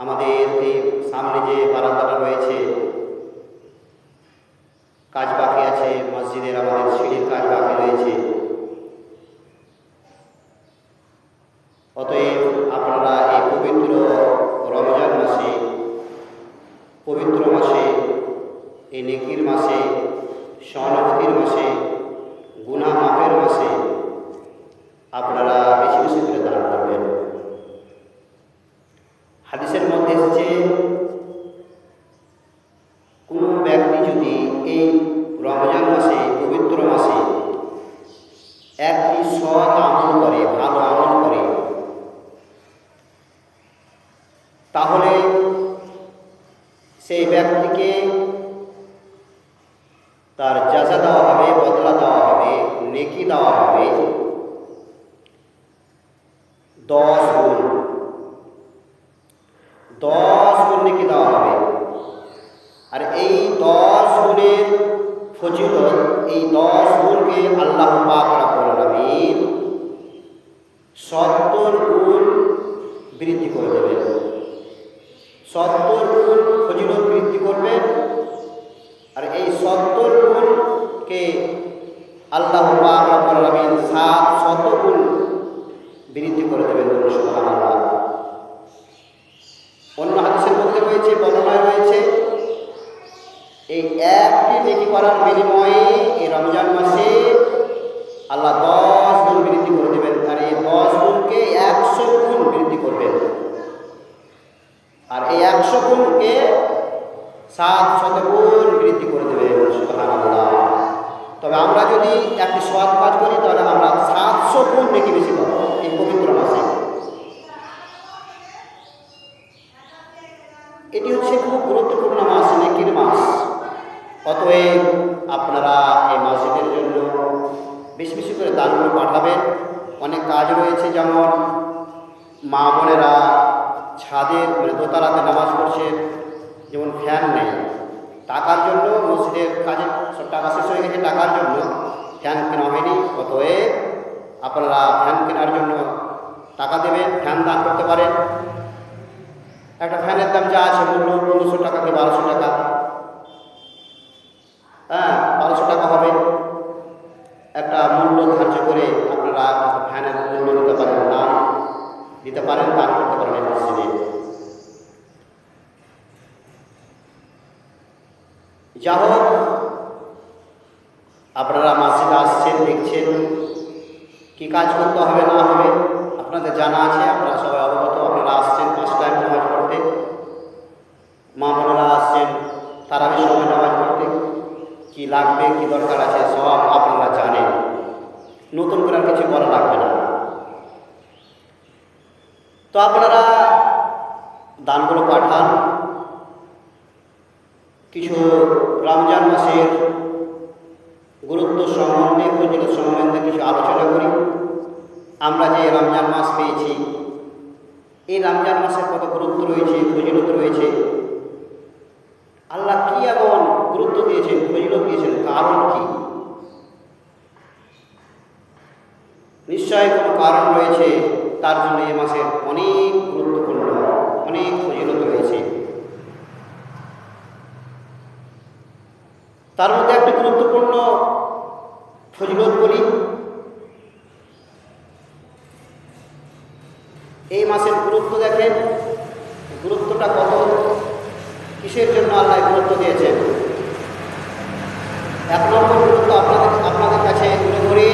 আমাদের এই সামনে যে বারান্দাটা রয়েছে, কাজ বাকি আছে, মসজিদের আমাদের সিঁড়ির কাজ বাকি রয়েছে। অতএব আপনারা এই পবিত্র রমজান মাসে, পবিত্র মাসে, এই নেকির মাসে, সহানুভূতির মাসে, গুনাহ মাফের মাসে আপনারা বেশি বেশি করে দান করবেন। হাদিসের মধ্যে এসেছে, কোনো ব্যক্তি যদি এই রমজান মাসে, পবিত্র মাসে একটি সৎ আমল করে, ভালো আমল করে, তাহলে সেই ব্যক্তিকে তার জাযা দেওয়া হবে, বদলা দেওয়া হবে, নেকি দেওয়া হবে 10 গুণ। 10 গুণ নেকি দেওয়া হবে। আর এই 10 গুণের ফজিলত, এই 10 গুণকে আল্লাহ পাক রব্বুল আলামিন 70 গুণ বৃদ্ধি করে দেবেন। 70 গুণ ফজিলত বৃদ্ধি করবেন। আর এই 70 গুণকে আল্লাহ পাক রব্বুল আলামিন 700 গুণ বৃদ্ধি করে দেবেন। সুবহানাল্লাহ। অন্য হাদিসের মধ্যে রয়েছে, বর্ণনায় রয়েছে, এই একটি নেকি করার বিনিময়ে এই রমজান মাসে আল্লাহ 10 গুণ বৃদ্ধি করে দেবেন। আর এই 10 গুণকে 100 গুণ বৃদ্ধি করবেন। আর এই 100 গুণকে 700 গুণ বৃদ্ধি করে দেবেন। সুবহানাল্লাহ। তবে আমরা যদি একটি সৎ কাজ করি তাহলে আমরা 700 গুণ নেকি বেশি পাবো এই পবিত্র মাসে। এটি হচ্ছে খুব গুরুত্বপূর্ণ মাস, নেকির মাস। অতএব আপনারা এই মসজিদের জন্য বেশি বেশি করে দানগুলো পাঠাবেন। অনেক কাজ রয়েছে, যেমন মা বোনেরা ছাদের দোতলাতে নামাজ পড়ছেন, যেমন ফ্যান নেই, টাকার জন্য মসজিদের কাজে সব টাকা শেষ হয়ে গেছে, টাকার জন্য ফ্যান কেনা হয়নি। অতএব আপনারা ফ্যান কেনার জন্য টাকা দেবেন, ফ্যান দান করতে পারেন। একটা ফ্যানের দাম যা আছে মূল্য 1500 টাকা কি 1200 টাকা, 1200 টাকা হবে। একটা মূল্য ধার্য করে আপনারা ফ্যানের মূল্য দিতে পারেন, দান দিতে পারেন, দান করতে পারেন এই মসজিদে। যা হোক, আপনারা মসজিদে আসছেন, দেখছেন কি কাজ করতে হবে না হবে আপনাদের জানা আছে, আপনারা সবাই অবগত। আপনারা আসছেন 5 টাইম নামাজ পড়তে, মা বোনেরা আসছেন তারাবির সময় নামাজ পড়তে, কি লাগবে, কি দরকার আছে সব আপনারা জানেন। নতুন করে আর কিছু বলা লাগবে না। তো আপনারা দানগুলো পাঠান। কিছু রমজান মাসের গুরুত্ব সম্বন্ধে, ফজিলত সম্বন্ধে কিছু আলোচনা করি। আমরা যে রমজান মাস পেয়েছি, এই রমজান মাসের কত গুরুত্ব রয়েছে, ফজিলত রয়েছে। আল্লাহ কি এমন গুরুত্ব দিয়েছেন, ফজিলত দিয়েছেন, কারণ কি? নিশ্চয় কোনো কারণ রয়েছে, তার জন্য এই মাসের অনেক গুরুত্বপূর্ণ, অনেক ফজিলত রয়েছে। তার মধ্যে একটা গুরুত্বপূর্ণ ফজিলত বলি। এই মাসের গুরুত্ব দেখেন, গুরুত্বটা কত, কিসের জন্য আল্লাহ গুরুত্ব দিয়েছেন। 1 নম্বর গুরুত্ব আপনাদের কাছে তুলে ধরি।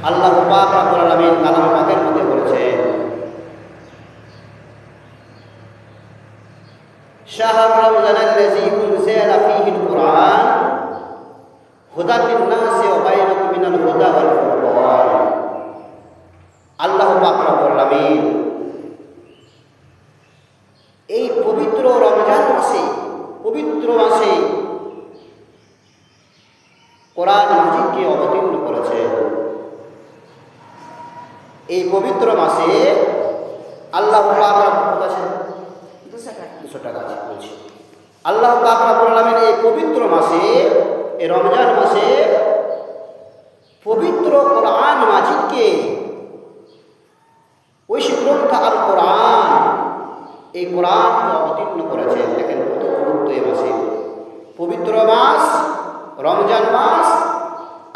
আল্লাহ পাক রব্বুল আলামিন কালামে পাকের মধ্যে বলেছেন, শাহর রমজানাল্লাযী উনজিলা ফীহিল কুরআন হুদাল লিন-নাসি ওয়া বায়িনাতুম মিনাল হুদা ওয়াল ফুরকান। আল্লাহ পাক রব্বুল আলামিন এই পবিত্র রমজান মাসে, পবিত্র মাসে কোরআন মাজিদকে অবতীর্ণ করেছেন। এই পবিত্র মাসে আল্লাহ পাক আল্লাহ পাক রব্বুল আলামিন এই পবিত্র মাসে, এই রমজান মাসে পবিত্র কোরআন মাজিদকে, ঐশী গ্রন্থ আল কোরআন এই কোরআনকে অবতীর্ণ করেছেন। দেখেন কত গুরুত্ব এ মাসে। পবিত্র মাস রমজান মাস,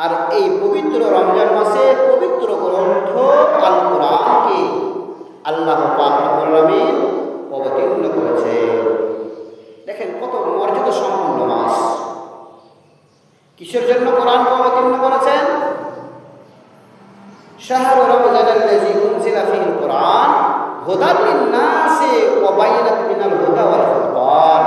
আর এই পবিত্র রমজান মাসে পবিত্র গ্রন্থ আল কোরআনকে আল্লাহ পাক রব্বুল আলামিন অবতীর্ণ করেছে। দেখেন কত মর্যাদা সম্পন্ন মাস। কিসের জন্য কোরআনকে অবতীর্ণ করেছেন? শাহরু রমজানাল্লাযী উনজিলা ফীহিল কোরআন হুদাল লিন-নাসি ওয়া বাইয়িনাতিন মিনাল হুদা ওয়াল ফুরকান।